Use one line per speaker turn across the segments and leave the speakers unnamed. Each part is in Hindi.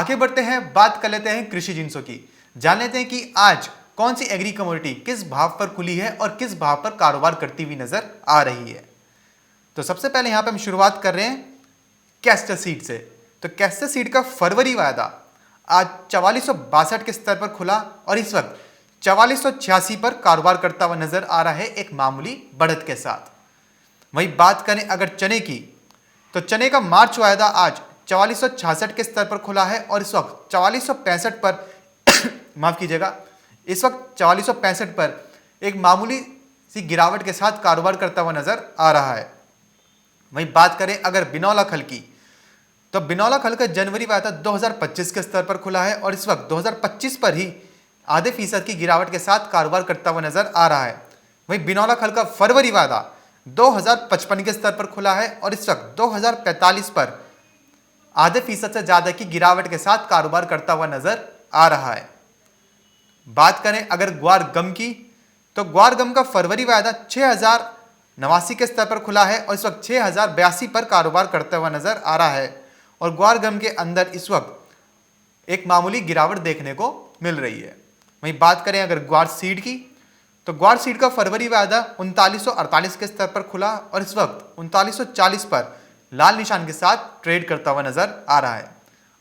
आगे बढ़ते हैं, बात कर लेते हैं कृषि जिंसों की। जान लेते हैं कि आज कौन सी एग्री कमोडिटी किस भाव पर खुली है और किस भाव पर कारोबार करती हुई नजर आ रही है। तो सबसे पहले यहां पे हम शुरुआत कर रहे हैं कैस्टर सीड से। तो कैस्टर सीड का फरवरी वायदा आज 4462 के स्तर पर खुला और इस वक्त 4486 पर कारोबार करता हुआ नजर आ रहा है, एक मामूली बढ़त के साथ। वहीं बात करें अगर चने की, तो चने का मार्च वायदा आज 4466 के स्तर पर खुला है और इस वक्त 4465 पर माफ कीजिएगा, इस वक्त 4465 पर एक मामूली सी गिरावट के साथ कारोबार करता हुआ नजर आ रहा है। वहीं बात करें अगर बिनौला खल की, तो बिनौला खल का जनवरी वायदा 2025 के स्तर पर खुला है और इस वक्त 2025 पर ही आधे फीसद की गिरावट के साथ कारोबार करता हुआ नजर आ रहा है। वहीं बिनौला खल का फरवरी वायदा 2055 के स्तर पर खुला है और इस वक्त 2045 पर आधे फीसद से ज्यादा की गिरावट के साथ कारोबार करता हुआ नजर आ रहा है। बात करें अगर ग्वार गम की, तो ग्वार गम का फरवरी वायदा 6089 के स्तर पर खुला है और इस वक्त 6082 पर कारोबार करता हुआ नजर आ रहा है और ग्वार गम के अंदर इस वक्त एक मामूली गिरावट देखने को मिल रही है। वहीं बात करें अगर ग्वार सीड की, तो ग्वार सीड का फरवरी वायदा 3948 के स्तर पर खुला और इस वक्त 3940 पर लाल निशान के साथ ट्रेड करता हुआ नजर आ रहा है।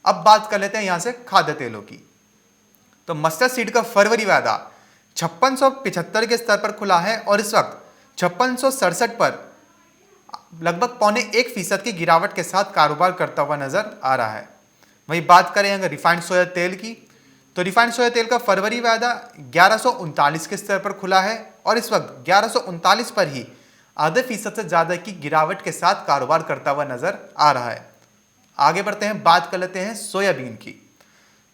अब बात कर लेते हैं यहां से खाद्य तेलों की। तो मस्टर्ड सीड का फरवरी वायदा 5675 के स्तर पर खुला है और इस वक्त 5667 पर लगभग 0.25% की गिरावट के साथ कारोबार करता हुआ नजर आ रहा है। वहीं बात करें अगर रिफाइंड सोया तेल की, तो रिफाइंड सोया तेल का फरवरी वायदा 1139 के स्तर पर खुला है और इस वक्त 1139 पर ही आधे फीसद से ज्यादा की गिरावट के साथ कारोबार करता हुआ नजर आ रहा है। आगे बढ़ते हैं, बात कर लेते हैं सोयाबीन की।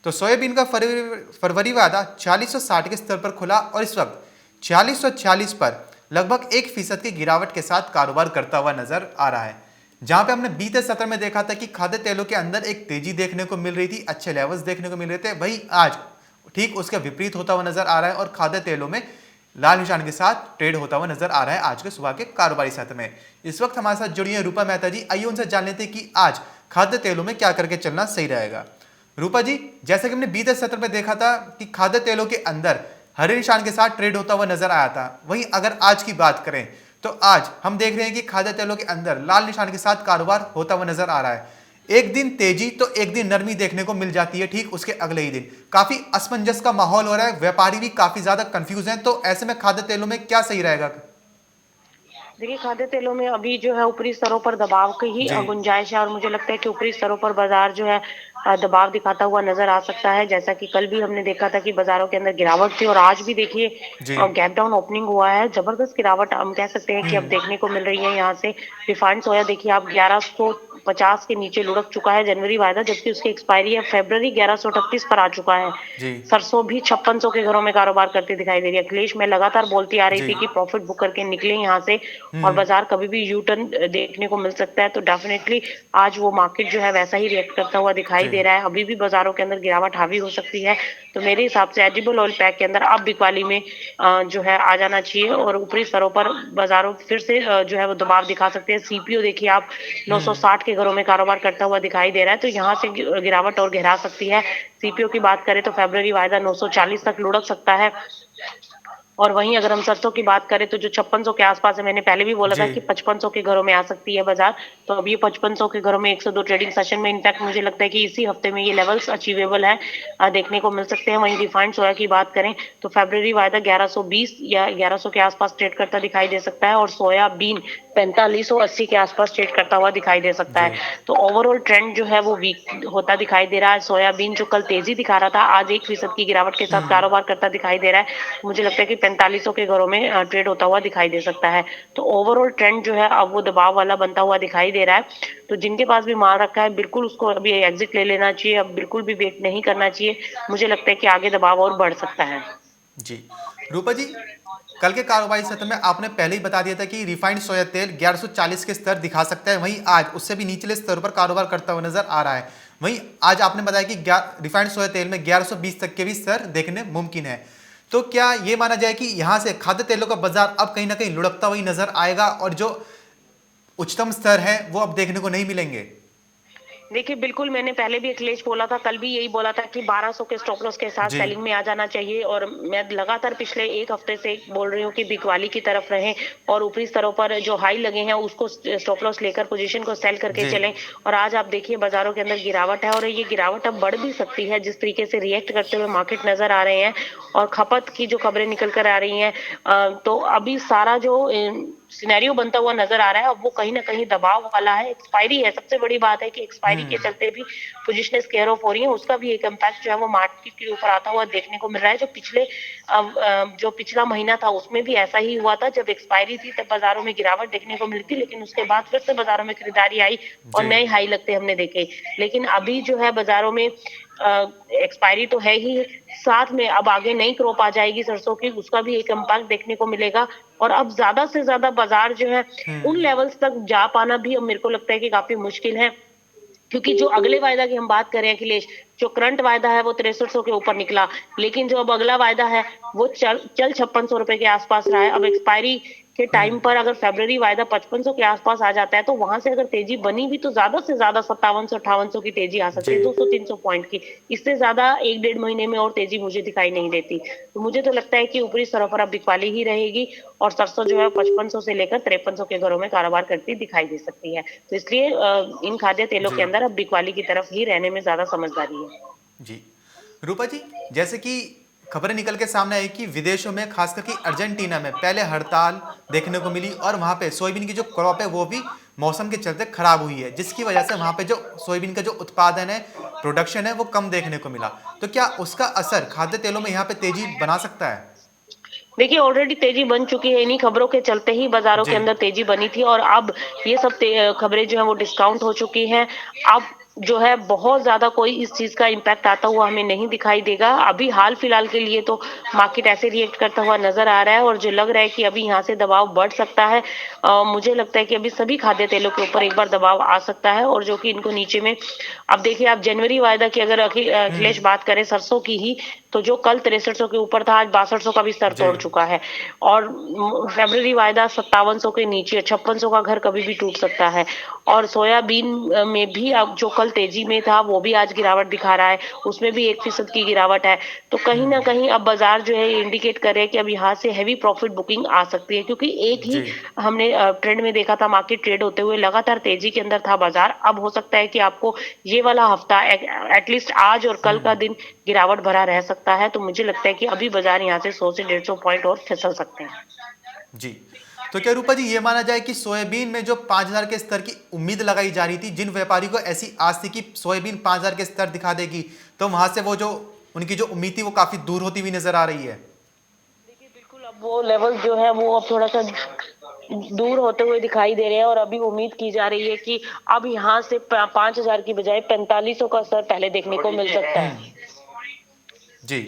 तो सोयाबीन का फरवरी वायदा 4660 के स्तर पर खुला और इस वक्त 4646 पर लगभग 1% की गिरावट के साथ कारोबार करता हुआ नजर आ रहा है। जहां पे हमने बीते सत्र में देखा था कि खाद्य तेलों के अंदर एक तेजी देखने को मिल रही थी, अच्छे लेवल्स देखने को मिल रहे थे, वही आज ठीक उसका विपरीत होता हुआ नजर आ रहा है और खाद्य तेलों में लाल निशान के साथ ट्रेड होता हुआ नजर आ रहा है आज के सुबह के कारोबारी सत्र में। इस वक्त हमारे साथ जुड़ी है रूपा मेहता जी। आइए उनसे जान लेते हैं कि आज खाद्य तेलों में क्या करके चलना सही रहेगा। रूपा जी, जैसे कि हमने बीते सत्र में देखा था कि खाद्य तेलों के अंदर हरे निशान के साथ ट्रेड होता हुआ नजर आया था, वहीं अगर आज की बात करें तो आज हम देख रहे हैं कि खाद्य तेलों के अंदर लाल निशान के साथ कारोबार होता हुआ नजर आ रहा है। एक दिन तेजी तो एक दिन नरमी देखने को मिल जाती है, ठीक उसके अगले ही दिन काफी असमंजस का माहौल हो रहा है, व्यापारी भी काफी ज्यादा कंफ्यूज हैं। तो ऐसे में खाद्य तेलों में क्या सही रहेगा?
देखिए, खाद्य तेलों में अभी जो है ऊपरी स्तरों पर दबाव की ही
जी
गुंजाइश है और मुझे लगता है कि ऊपरी स्तरों पर बाजार जो है दबाव दिखाता हुआ नजर आ सकता है। जैसा कि कल भी हमने देखा था कि बाजारों के अंदर गिरावट थी और आज भी देखिए
जी
गैप डाउन ओपनिंग हुआ है। जबरदस्त गिरावट हम कह सकते हैं कि अब देखने को मिल रही है। यहाँ से रिफाइंड सोया देखिए आप 1150 के नीचे लुढ़क चुका है जनवरी वायदा, जबकि उसकी एक्सपायरी है फरवरी 1138 पर आ चुका है।
जी
सरसों भी 5600 के घरों में कारोबार करती दिखाई दे रही है। अखिलेश मैं लगातार बोलती आ रही
जी
थी कि प्रॉफिट बुक करके निकले यहाँ से और बाजार कभी भी यू टर्न देखने को मिल सकता है। तो डेफिनेटली आज वो मार्केट जो है वैसा ही रिएक्ट करता हुआ दिखाई
जी
दे रहा है। अभी भी बाजारों के अंदर गिरावट हावी हो सकती है। तो मेरे हिसाब से एडिबल ऑयल पैक के अंदर अब बिकवाली में जो है आ जाना चाहिए और ऊपरी स्तरों पर बाजारों फिर से जो है वो दबाव दिखा सकते हैं। सीपीओ देखिए आप 960 के घरों में कारोबार करता हुआ दिखाई दे रहा है, तो यहाँ से गिरावट और गहरा सकती है। सीपीओ की बात करें तो फरवरी वायदा 940 तक लुढ़क सकता है। और वहीं अगर हम सरसों की बात करें तो जो 5600 के आसपास है, मैंने पहले भी बोला था
जी
कि 5500 के घरों में आ सकती है बाजार। तो अब ये 5500 के घरों में 102 ट्रेडिंग सेशन में इनफैक्ट मुझे लगता है कि इसी हफ्ते में ये लेवल्स अचीवेबल है, देखने को मिल सकते हैं। वहीं रिफाइंड सोया की बात करें तो फरवरी वायदा 1120 या 1100 के आसपास ट्रेड करता दिखाई दे सकता है और सोयाबीन 4580 के आसपास ट्रेड करता हुआ दिखाई दे सकता
जी
है। तो ओवरऑल ट्रेंड जो है वो वीक होता दिखाई दे रहा है। सोयाबीन जो कल तेजी दिखा रहा था आज 1% की गिरावट के साथ कारोबार करता दिखाई दे रहा है। मुझे लगता है कि 4500 के घरों में ट्रेड होता हुआ दिखाई दे सकता है। तो ओवरऑल ट्रेंड जो है अब वो दबाव वाला बनता हुआ दिखाई दे रहा है। तो जिनके पास भी माल रखा है बिल्कुल उसको अभी एग्जिट ले लेना चाहिए, अब बिल्कुल भी वेट नहीं करना चाहिए। मुझे लगता है कि आगे दबाव और बढ़ सकता है।
जी रूपा जी, कल के कारोबारी सत्र में आपने पहले ही बता दिया था कि रिफाइंड सोया तेल 1140 के स्तर दिखा सकता है, वहीं आज उससे भी निचले स्तर पर कारोबार करता हुआ नजर आ रहा है। वहीं आज आपने बताया कि रिफाइंड सोया तेल में 1120 तक के भी स्तर देखने मुमकिन है। तो क्या ये माना जाए कि यहां से खाद्य तेलों का बाजार अब कहीं ना कहीं लुढ़कता हुआ नजर आएगा और जो उच्चतम स्तर है वो अब देखने को नहीं मिलेंगे?
देखिए, बिल्कुल मैंने पहले भी अखिलेश बोला था, कल भी यही बोला था कि 1200 के स्टॉप लॉस के साथ
जी।
सेलिंग में आ जाना चाहिए और मैं लगातार पिछले 1 हफ्ते से बोल रही हूँ कि बिकवाली की तरफ रहें और ऊपरी स्तरों पर जो हाई लगे हैं उसको स्टॉप लॉस लेकर पोजीशन को सेल करके
जी।
चलें। और आज आप देखिए बाजारों के अंदर गिरावट है और ये गिरावट अब बढ़ भी सकती है जिस तरीके से रिएक्ट करते हुए मार्केट नजर आ रहे हैं और खपत की जो खबरें निकल कर आ रही हैं, तो अभी सारा जो सिनेरियो बनता हुआ नजर आ रहा है अब वो कहीं ना कहीं दबाव वाला है। एक्सपायरी है, सबसे बड़ी बात है कि एक्सपायरी के चलते भी पोजीशन स्केयर ऑफ हो रही है, उसका भी एक इम्पैक्ट जो है वो मार्केट के ऊपर आता हुआ देखने को मिल रहा है। जो जो पिछला महीना था उसमें भी ऐसा ही हुआ था, जब एक्सपायरी थी तब बाजारों में गिरावट देखने को मिली थी, लेकिन उसके बाद फिर से बाजारों में खरीदारी आई और
जी।
नए हाई लगते हमने देखे। लेकिन अभी जो है बाजारों में एक्सपायरी तो है ही, साथ में अब आगे नई क्रॉप आ जाएगी सरसों की, उसका भी एक इम्पैक्ट देखने को मिलेगा और अब ज्यादा से ज्यादा बाजार जो है उन लेवल्स तक जा पाना भी अब मेरे को लगता है कि काफी मुश्किल है। क्योंकि जो अगले वायदा की हम बात करें अखिलेश, जो करंट वायदा है वो 6300 के ऊपर निकला, लेकिन जो अब अगला वायदा है वो चल चल 5600 रुपए के आसपास रहा है। अब एक्सपायरी के टाइम पर अगर फरवरी वायदा 5500 के आसपास आ जाता है तो वहां से अगर तेजी बनी भी तो ज्यादा से ज्यादा 5700 5800 की तेजी आ सकती
जी।
है, 200 300 पॉइंट की। इससे ज्यादा 1 डेढ़ महीने में और तेजी मुझे दिखाई नहीं देती। तो मुझे तो लगता है कि ऊपरी स्तरों पर अब बिकवाली ही रहेगी और सरसों जो है 5500 से लेकर 5300 के घरों में कारोबार करती दिखाई दे सकती है। तो इसलिए इन खाद्य तेलों
जी।
के अंदर अब बिकवाली की तरफ ही रहने में ज्यादा समझदारी है।
जी। रूपा जी, जैसे कि खबरें निकल के सामने आई कि विदेशों में खासकर कि अर्जेंटीना में पहले हड़ताल देखने को मिली और वहां पे सोयाबीन की जो क्रॉप है वो भी मौसम के चलते खराब हुई है, जिसकी वजह से वहां पे जो सोयाबीन का जो उत्पादन है, प्रोडक्शन है, वो कम देखने को मिला। तो क्या उसका असर खाद्य तेलों में यहाँ पे तेजी बना सकता है?
देखिए ऑलरेडी तेजी बन चुकी है, इन्हीं खबरों के चलते ही बाजारों
जी।
के अंदर तेजी बनी थी और अब ये सब खबरें जो है वो डिस्काउंट हो चुकी हैं। अब जो है बहुत ज्यादा कोई इस चीज का इम्पैक्ट आता हुआ हमें नहीं दिखाई देगा। अभी हाल फिलहाल के लिए तो मार्केट ऐसे रिएक्ट करता हुआ नजर आ रहा है और जो लग रहा है कि अभी यहाँ से दबाव बढ़ सकता है। मुझे लगता है कि अभी सभी खाद्य तेलों के ऊपर एक बार दबाव आ सकता है और जो कि इनको नीचे में, अब देखिए आप जनवरी वायदा की अगर अखिलेश बात करें सरसों की ही, तो जो कल 6300 के ऊपर था आज 6200 का भी स्तर
जी।
तोड़ चुका है और फरवरी वायदा 5700 के नीचे, 5600 का घर कभी भी टूट सकता है। और सोयाबीन में भी अब जो कल तेजी में था वो भी आज गिरावट दिखा रहा है, उसमें भी 1% की गिरावट है। तो कहीं ना कहीं अब बाजार जो है इंडिकेट कर रहे हैं कि अब यहाँ से हैवी प्रॉफिट बुकिंग आ सकती है, क्योंकि एक ही
जी।
हमने ट्रेंड में देखा था, मार्केट ट्रेड होते हुए लगातार तेजी के अंदर था बाजार। अब हो सकता है कि आपको ये वाला हफ्ता एटलीस्ट आज और कल का दिन गिरावट भरा रह सकता है। तो मुझे लगता है कि अभी बाजार यहाँ से 100 से 150 पॉइंट और फिसल सकते हैं।
जी। तो क्या रूपा जी ये माना जाए कि सोयाबीन में जो 5000 के स्तर की उम्मीद लगाई जा रही थी, जिन व्यापारी को ऐसी आस थी कि सोयाबीन 5000 के स्तर दिखा देगी, तो वहां से वो जो उनकी जो उम्मीद थी वो काफी दूर होती हुई नजर आ रही है?
देखिए बिल्कुल अब वो लेवल जो है वो अब थोड़ा सा दूर होते हुए दिखाई दे रहे हैं और अभी उम्मीद की जा रही है कि अब यहाँ से 5000 की बजाय 4500 का स्तर पहले देखने को मिल सकता है।
जी।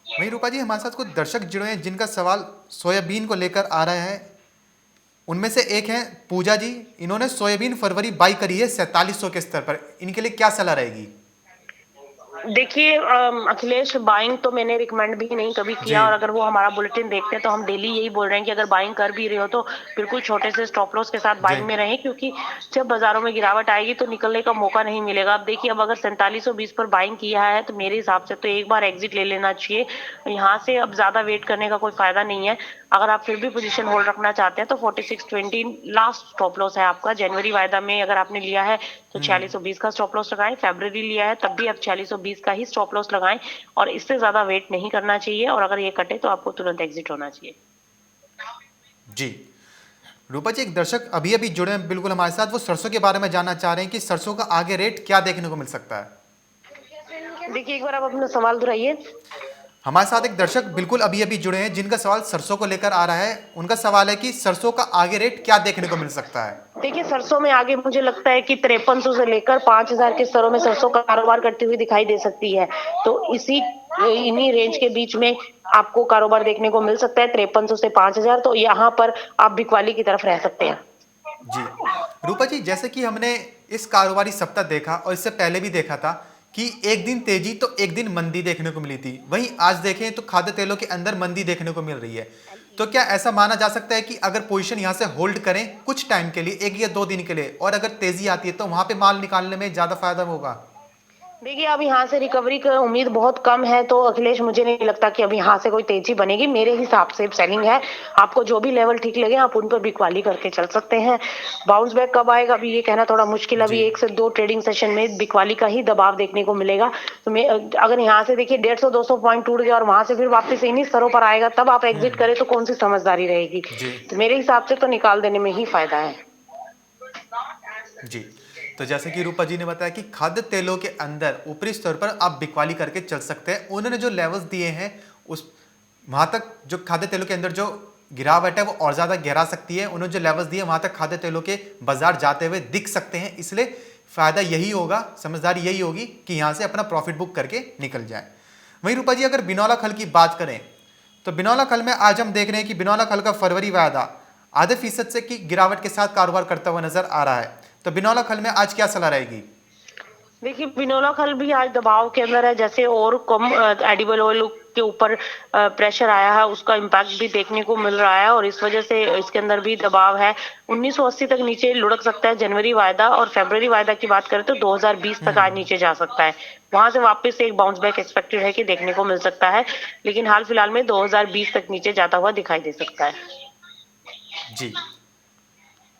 वहीं रूपा जी हमारे साथ कुछ दर्शक जुड़े हैं जिनका सवाल सोयाबीन को लेकर आ रहा है। उनमें से एक हैं पूजा जी, इन्होंने सोयाबीन फरवरी बाई करी है 4700 के स्तर पर, इनके लिए क्या सलाह रहेगी?
देखिए अखिलेश, बाइंग तो मैंने रिकमेंड भी नहीं कभी
जी।
किया और अगर वो हमारा बुलेटिन देखते हैं तो हम डेली यही बोल रहे हैं कि अगर बाइंग कर भी रहे हो तो बिल्कुल छोटे से स्टॉप लॉस के साथ
जी।
बाइंग में रहें, क्योंकि जब बाजारों में गिरावट आएगी तो निकलने का मौका नहीं मिलेगा। अब देखिए अब अगर 4720 पर बाइंग किया है तो मेरे हिसाब से तो एक बार एग्जिट ले लेना चाहिए। यहाँ से अब ज्यादा वेट करने का कोई फायदा नहीं है। अगर आप फिर भी पोजीशन होल्ड रखना चाहते हैं तो 4620 लास्ट स्टॉप लॉस है आपका। जनवरी वायदा में अगर आपने लिया है तो 4620 का स्टॉप लॉस लगाएं, फरवरी लिया है तब भी आप 4620 का ही स्टॉप लॉस लगाएं और इससे ज्यादा वेट नहीं करना चाहिए और अगर ये कटे तो आपको तुरंत एग्जिट होना चाहिए।
जी। रूपा जी एक दर्शक अभी अभी जुड़े हैं बिल्कुल हमारे साथ, वो सरसों के बारे में जानना चाह रहे हैं कि सरसों का आगे रेट क्या देखने को मिल सकता है?
देखिए एक बार आप अपना सवाल दोहराइए।
हमारे साथ एक दर्शक बिल्कुल अभी अभी जुड़े हैं जिनका सवाल सरसों को लेकर आ रहा है। उनका सवाल है कि सरसों का आगे रेट क्या देखने को मिल सकता है?
देखिए सरसों में आगे मुझे लगता है कि 5300 से लेकर 5000 के स्तरों में सरसों का कारोबार करती हुई दिखाई दे सकती है। तो इन्हीं रेंज के बीच में आपको कारोबार देखने को मिल सकता है, 5300 से 5000। तो यहाँ पर आप बिकवाली की तरफ रह सकते हैं।
जी। रूपा जी जैसे कि हमने इस कारोबारी सप्ताह देखा और इससे पहले भी देखा था कि एक दिन तेजी तो एक दिन मंदी देखने को मिली थी, वहीं आज देखें तो खाद्य तेलों के अंदर मंदी देखने को मिल रही है। तो क्या ऐसा माना जा सकता है कि अगर पोजीशन यहां से होल्ड करें कुछ टाइम के लिए, 1 या 2 दिन के लिए, और अगर तेजी आती है तो वहां पे माल निकालने में ज्यादा फायदा होगा?
देखिए, अब यहाँ से रिकवरी की उम्मीद बहुत कम है, तो अखिलेश मुझे नहीं लगता कि अब यहाँ से कोई तेजी बनेगी। मेरे हिसाब से सेलिंग है। आपको जो भी लेवल ठीक लगे आप उन पर बिकवाली करके चल सकते हैं। बाउंस बैक कब आएगा अभी ये कहना थोड़ा मुश्किल।
जी
अभी 1 से 2 ट्रेडिंग सेशन में बिकवाली का ही दबाव देखने को मिलेगा। तो मैं अगर यहाँ से देखिए 150-200 पॉइंट टूट गया और वहां से फिर वापस इन्हीं स्तरों पर आएगा तब आप एग्जिट करें तो कौन सी समझदारी रहेगी।
जी
तो मेरे हिसाब से तो निकाल देने में ही फायदा है।
जी। तो जैसे कि रूपा जी ने बताया कि खाद्य तेलों के अंदर ऊपरी स्तर पर आप बिकवाली करके चल सकते हैं। उन्होंने जो लेवल्स दिए हैं उस वहां तक जो खाद्य तेलों के अंदर जो गिरावट है वो और ज्यादा गिरा सकती है। उन्होंने जो लेवल्स दिए वहां तक खाद्य तेलों के बाजार जाते हुए दिख सकते हैं। इसलिए फायदा यही होगा, समझदारी यही होगी कि यहां से अपना प्रॉफिट बुक करके निकल जाए। वहीं रूपा जी अगर बिनौला खल की बात करें तो बिनौला खल में आज हम देख रहे हैं कि बिनौला खल का फरवरी वायदा आधे फीसद से की गिरावट के साथ कारोबार करता हुआ नजर आ रहा है। तो बिनौला खल में आज क्या सलाह रहेगी?
देखिए, बिनौला खल भी आज दबाव के अंदर है। जैसे और कम एडिबल ऑयल के ऊपर प्रेशर आया है उसका इम्पैक्ट भी देखने को मिल रहा है और इस वजह से इसके अंदर भी दबाव है। 1980 तक नीचे लुढ़क सकता है जनवरी वायदा, और फरवरी वायदा की बात करें तो 2020 तक आज नीचे जा सकता है। वहां से वापस एक बाउंस बैक एक्सपेक्टेड है कि देखने को मिल सकता है, लेकिन हाल फिलहाल में 2020 तक नीचे जाता हुआ दिखाई दे सकता है।
जी।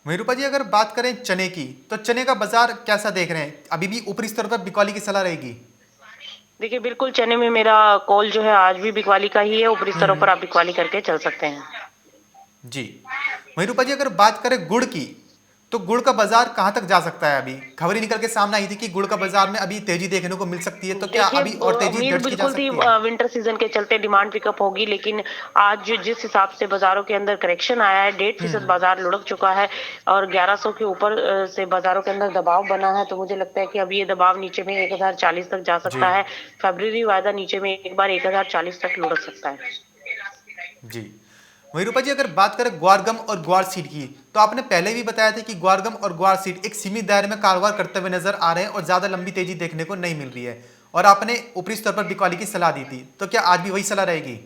वहीं रूपा जी अगर बात करें चने की तो चने का बाजार कैसा देख रहे हैं? अभी भी ऊपरी स्तर पर बिकवाली की सलाह रहेगी?
देखिए, बिल्कुल चने में मेरा कॉल जो है आज भी बिकवाली का ही है। ऊपरी स्तरों पर आप बिकवाली करके चल सकते हैं।
जी। वहीं रूपा जी अगर बात करें गुड़ की तो गुड़ का बाजार कहां तक जा सकता है? अभी खबर ही निकल के सामने आई थी कि गुड़ का बाजार में अभी तेजी देखने को मिल सकती है। तो क्या
देखिए,
अभी और तेजी
उम्मीद
दर्ज की जा
बिल्कुल थी
सकती है?
विंटर सीजन के चलते डिमांड पिकअप होगी, लेकिन आज जिस हिसाब से बाजारों के अंदर करेक्शन आया है 1.5% बाजार लुढ़क चुका है और 1100 के ऊपर से बाजारों के अंदर दबाव बना है। तो मुझे लगता है कि अभी ये दबाव नीचे में 1040 तक जा
जी
सकता है। फरवरी वायदा नीचे में एक बार 1040 तक लुढ़क सकता है।
जी। वहीं रूपा जी अगर बात करें ग्वारगम और ग्वार सीड की तो आपने पहले भी बताया था कि ग्वारगम और ग्वार सीड एक सीमित दायरे में कारोबार करते हुए नजर आ रहे हैं और ज्यादा लंबी तेजी देखने को नहीं मिल रही है, और आपने ऊपरी स्तर पर बिकवाली की सलाह दी थी। तो क्या आज भी वही सलाह रहेगी?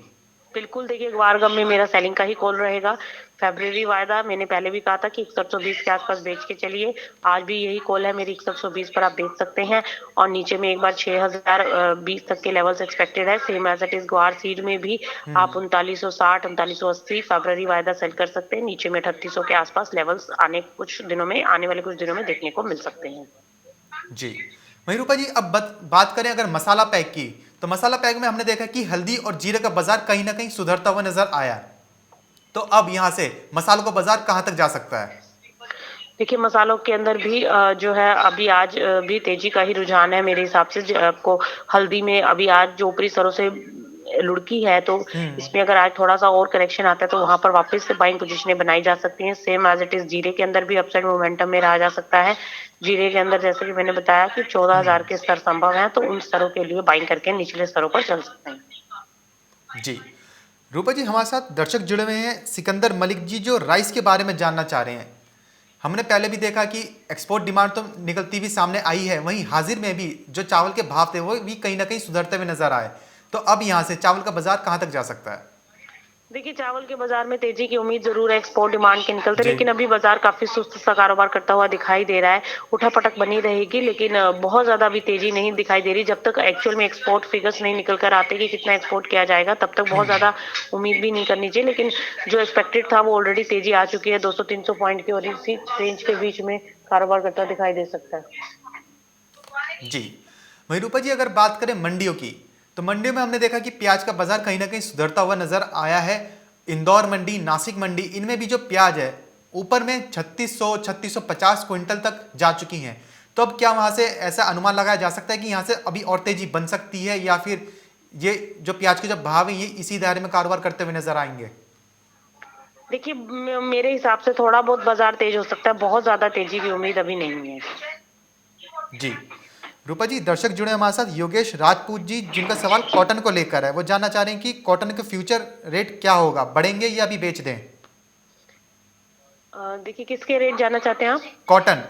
बिल्कुल, देखिए ग्वारगम में मेरा सेलिंग का ही कॉल रहेगा। फरवरी वायदा मैंने पहले भी कहा था कि 6120 के आसपास बेच के चलिए। आज भी यही कॉल है मेरी, 6120 पर आप बेच सकते हैं और नीचे में एक बार 6020 तक के लेवल्स एक्सपेक्टेड है। सेम एज इट इज ग्वार सीड में भी आप 3960 3980 फरवरी वायदा सेल कर सकते हैं। नीचे में 3800 के आसपास लेवल्स आने वाले कुछ दिनों में देखने को मिल सकते हैं।
जी। वहीं रूपा जी अब बात करें अगर मसाला पैक की तो मसाला पैक में हमने देखा कि हल्दी और जीरे का बाजार कहीं ना कहीं सुधरता हुआ नजर आया। तो अब यहां से मसालों का बाजार कहां तक जा सकता है?
देखिए, मसालों के अंदर भी जो है अभी आज भी तेजी का ही रुझान है मेरे हिसाब से। आपको हल्दी में अभी आज जो ऊपरी स्तरों से लुढ़की है, तो इसमें अगर आज थोड़ा सा और करेक्शन आता है तो वहां पर वापस से बाइंग पोजीशनें बनाई जा सकती हैं। सेम एज इट इज जीरे के अंदर भी अपसाइड मोमेंटम में रहा जा सकता है। जीरे के अंदर जैसे कि मैंने बताया कि 14,000 के स्तर संभव है, तो उन स्तरों के लिए बाइंग करके निचले स्तरों पर चल सकते हैं।
जी। रूपा जी हमारे साथ दर्शक जुड़े हुए हैं सिकंदर मलिक जी, जो राइस के बारे में जानना चाह रहे हैं। हमने पहले भी देखा कि एक्सपोर्ट डिमांड तो निकलती हुई सामने आई है, वहीं हाजिर में भी जो चावल के भाव थे वो भी कहीं ना कहीं सुधरते हुए नजर आए। तो अब यहां से चावल का बाजार कहां तक जा सकता है?
देखिए, चावल के बाजार में तेजी की उम्मीद जरूर है एक्सपोर्ट डिमांड के निकलते,
जी
लेकिन अभी बाजार काफी सुस्त सा कारोबार करता हुआ दिखाई दे रहा है। उठापटक बनी रहेगी, लेकिन बहुत ज्यादा अभी तेजी नहीं दिखाई दे रही। जब तक एक्चुअल में एक्सपोर्ट फिगर्स नहीं निकल कर आते कि कितना एक्सपोर्ट किया जाएगा तब तक बहुत ज्यादा उम्मीद भी नहीं करनी चाहिए। लेकिन जो एक्सपेक्टेड था वो ऑलरेडी तेजी आ चुकी है 200-300 पॉइंट की, और इसी रेंज के बीच में कारोबार करता दिखाई दे सकता है।
जी। वहीं रूपा जी अगर बात करें मंडियों की तो मंडियों में हमने देखा कि प्याज का बाजार कहीं ना कहीं सुधरता हुआ नजर आया है। इंदौर मंडी, नासिक मंडी, इनमें भी जो प्याज है ऊपर में 3600 3650 क्विंटल तक जा चुकी हैं। तो अब क्या वहां से ऐसा अनुमान लगाया जा सकता है कि यहां से अभी और तेजी बन सकती है, या फिर ये जो प्याज के जो भाव है ये इसी दायरे में कारोबार करते हुए नजर आएंगे?
देखिए, मेरे हिसाब से थोड़ा बहुत बाजार तेज हो सकता है, बहुत ज्यादा तेजी की उम्मीद अभी नहीं है।
जी। रूपा जी दर्शक जुड़े हमारे साथ योगेश राजपूत जी, जिनका सवाल कॉटन को लेकर है। वो जानना चाह रहे हैं कि कॉटन के फ्यूचर रेट क्या होगा, बढ़ेंगे या अभी बेच दें?
देखिए, किसके रेट जानना चाहते हैं आप?
कॉटन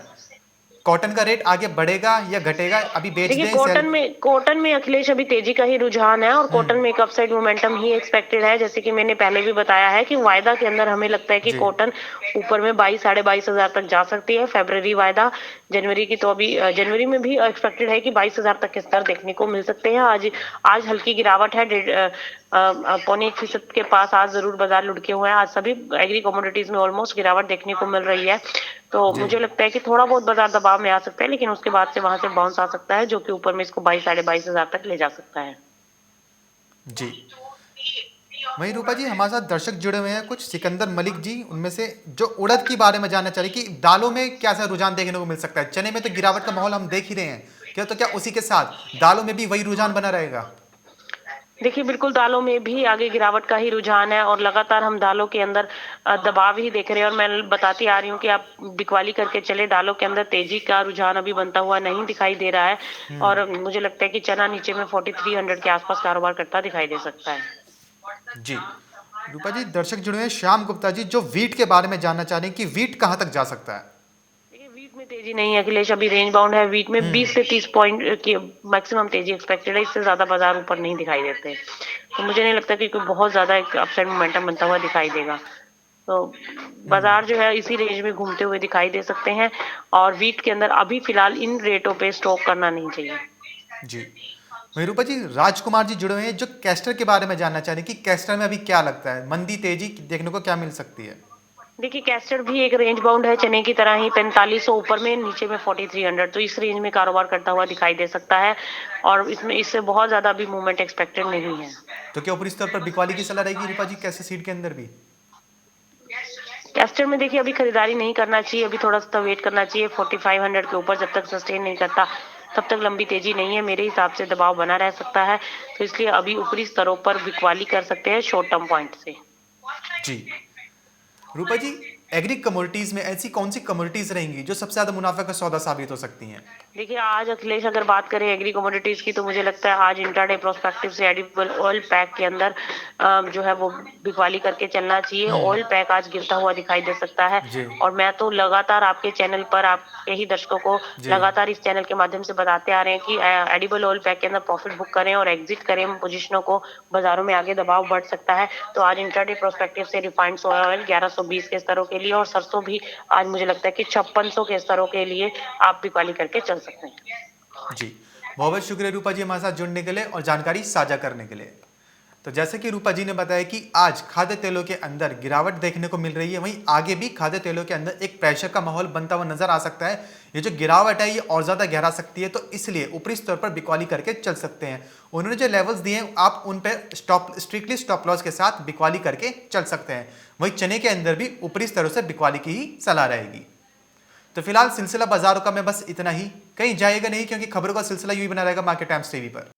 कॉटन का रेट आगे बढ़ेगा या घटेगा, अभी बेच
देखिए
दें सेल?
कॉटन में अखिलेश अभी तेजी का ही रुझान है और कॉटन
हम्म।
में एक अपसाइड मोमेंटम ही एक्सपेक्टेड है। जैसे कि मैंने पहले भी बताया है कि वायदा के अंदर हमें लगता है कि
जी।
कॉटन ऊपर में 22 साढ़े 22,000 तक जा सकती है। फेब्रवरी वायदा जनवरी की, तो अभी जनवरी में भी एक्सपेक्टेड है कि 22,000 तक के स्तर देखने को मिल सकते हैं। आज आज हल्की गिरावट है, 0.25% के पास आज जरूर बाजार लुढ़के हुए हैं। आज सभी एग्री कमोडिटीज में ऑलमोस्ट गिरावट देखने को मिल रही है। तो
जी।
मुझे लगता है कि थोड़ा बहुत बाजार दबाव में आ सकता है, लेकिन उसके बाद से वहां से बाउंस आ सकता है, जो कि ऊपर में इसको 22 साढ़े 22,000 तक ले जा सकता है।
जी। वहीं रूपा जी, हमारे साथ दर्शक जुड़े हुए हैं कुछ, सिकंदर मलिक जी, उनमें से जो उड़द के बारे में जानना चाह रहे कि दालों में क्या सा रुझान देखने को मिल सकता है। चने में तो गिरावट का माहौल हम देख ही रहे हैं, क्या उसी के साथ दालों में भी वही रुझान बना रहेगा?
देखिए बिल्कुल दालों में भी आगे गिरावट का ही रुझान है और लगातार हम दालों के अंदर दबाव ही देख रहे हैं। और मैं बताती आ रही हूँ कि आप बिकवाली करके चले, दालों के अंदर तेजी का रुझान अभी बनता हुआ नहीं दिखाई दे रहा है। और मुझे लगता है कि चना नीचे में 4300 के आसपास कारोबार करता दिखाई दे सकता है।
जी। रूपा जी, दर्शक जुड़े हुए हैं श्याम गुप्ता जी, जो वीट के बारे में जानना चाह रहे हैं कि वीट कहां तक जा सकता है?
देखिए वीट में तेजी नहीं है अखिलेश, अभी रेंज बाउंड है। वीट में 20 से 30 पॉइंट की मैक्सिमम तेजी एक्सपेक्टेड है, इससे ज्यादा बाजार ऊपर नहीं दिखाई देते। तो मुझे नहीं लगता कि कोई बहुत ज्यादा एक अपसाइड मोमेंटम बनता हुआ दिखाई देगा। तो बाजार जो है इसी रेंज में घूमते हुए दिखाई दे सकते हैं और वीट के अंदर अभी फिलहाल इन रेटों पे स्टॉक करना नहीं चाहिए।
जी। वहीं रूपा जी, राजकुमार जी जुड़े हुए हैं, जो कैस्टर के बारे में जानना चाह रहे हैं कि कैस्टर में अभी क्या लगता है, मंदी तेजी देखने को क्या मिल सकती है?
देखिए कैस्टर भी एक रेंज बाउंड है, चने की तरह ही 4500 ऊपर में, नीचे में 4300, तो इस रेंज में कारोबार करता हुआ दिखाई दे सकता है और इसमें इससे बहुत ज्यादा भी मूवमेंट एक्सपेक्टेड नहीं है।
तो क्या ऊपरी स्तर पर बिकवाली की सलाह रहेगी रूपा जी, कैसे सीड के अंदर भी?
कैस्टर में देखिए अभी खरीदारी नहीं करना चाहिए, अभी थोड़ा सा वेट करना चाहिए। 4500 के ऊपर जब तक सस्टेन नहीं करता तब तक लंबी तेजी नहीं है, मेरे हिसाब से दबाव बना रह सकता है। तो इसलिए अभी ऊपरी स्तरों पर बिकवाली कर सकते हैं शॉर्ट टर्म पॉइंट से।
जी। रूपा जी, एग्री कमोडिटीज में ऐसी कौन सी कमोडिटीज रहेंगी जो सबसे ज्यादा मुनाफा का सौदा साबित हो सकती हैं?
देखिए आज अखिलेश अगर बात करें एग्री कमोडिटीज की, तो मुझे लगता है आज इंट्राडे प्रोस्पेक्टिव से एडिबल ऑयल पैक के अंदर जो है वो बिकवाली करके चलना चाहिए। ऑयल पैक आज गिरता हुआ दिखाई दे सकता है
जी।
और मैं तो लगातार आपके चैनल पर आपके ही दर्शकों को
जी।
लगातार इस चैनल के माध्यम से बताते आ रहे हैं कि एडिबल ऑयल पैक के अंदर प्रॉफिट बुक करें और एग्जिट करें पोजिशनों को, बाजारों में आगे दबाव बढ़ सकता है। तो आज इंट्राडे प्रोस्पेक्टिव से रिफाइंड सोया ऑयल 1120 के स्तरों के लिए और सरसों भी आज मुझे लगता है कि 5600 के स्तरों के लिए आप बिकवाली करके चल सकते हैं।
जी। बहुत बहुत शुक्रिया रूपा जी हमारे साथ जुड़ने के लिए और जानकारी साझा करने के लिए। तो जैसे कि रूपा जी ने बताया कि आज खाद्य तेलों के अंदर गिरावट देखने को मिल रही है, वहीं आगे भी खाद्य तेलों के अंदर एक प्रेशर का माहौल बनता हुआ नजर आ सकता है। ये जो गिरावट है ये और ज्यादा गहरा सकती है, तो इसलिए ऊपरी स्तर पर बिकवाली करके चल सकते हैं। उन्होंने जो लेवल्स दिए हैं आप उन पर स्ट्रिक्टली स्टॉप लॉस के साथ बिकवाली करके चल सकते हैं। वहीं चने के अंदर भी ऊपरी स्तरों से बिकवाली की ही सलाह रहेगी। तो फिलहाल सिलसिला बाजारों का मैं बस इतना ही, कहीं जाएगा नहीं, क्योंकि खबरों का सिलसिला यूं ही बना रहेगा मार्केट टाइम्स टीवी पर।